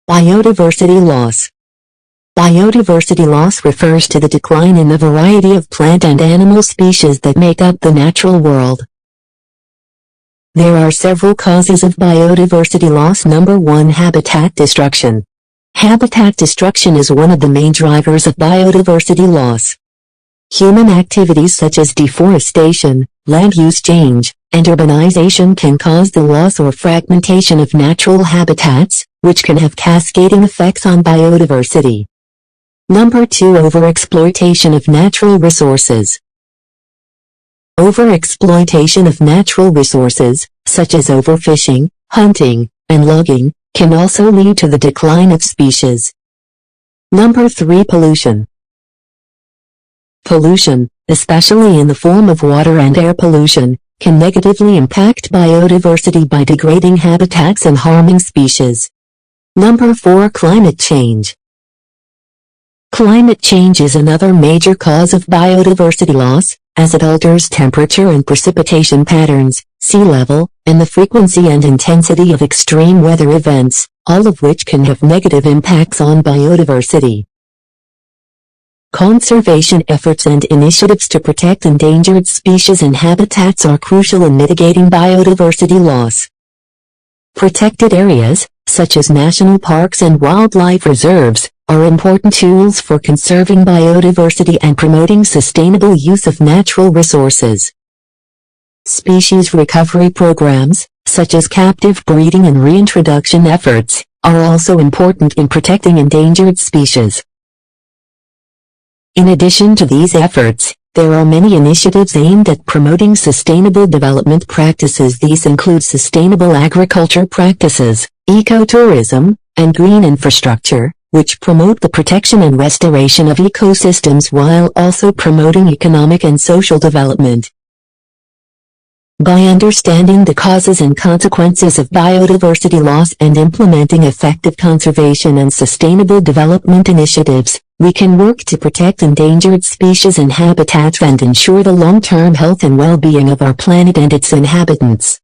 Biodiversity loss. Biodiversity loss refers to the decline in the variety of plant and animal species that make up the natural world. There are several causes of biodiversity loss. Number 1. Habitat destruction. Habitat destruction is one of the main drivers of biodiversity loss. Human activities such as deforestation, land use change, and urbanization can cause the loss or fragmentation of natural habitats, which can have cascading effects on biodiversity. Number 2. Overexploitation of natural resources. Overexploitation of natural resources, such as overfishing, hunting, and logging, can also lead to the decline of species. Number 3. Pollution. Pollution, especially in the form of water and air pollution, can negatively impact biodiversity by degrading habitats and harming species. Number 4. Climate change. Climate change is another major cause of biodiversity loss, as it alters temperature and precipitation patterns, sea level, and the frequency and intensity of extreme weather events, all of which can have negative impacts on biodiversity. Conservation efforts and initiatives to protect endangered species and habitats are crucial in mitigating biodiversity loss. Protected areas, such as national parks and wildlife reserves, are important tools for conserving biodiversity and promoting sustainable use of natural resources. Species recovery programs, such as captive breeding and reintroduction efforts, are also important in protecting endangered species. In addition to these efforts, there are many initiatives aimed at promoting sustainable development practices. These include sustainable agriculture practices, ecotourism, and green infrastructure, which promote the protection and restoration of ecosystems while also promoting economic and social development. By understanding the causes and consequences of biodiversity loss and implementing effective conservation and sustainable development initiatives, we can work to protect endangered species and habitats and ensure the long-term health and well-being of our planet and its inhabitants.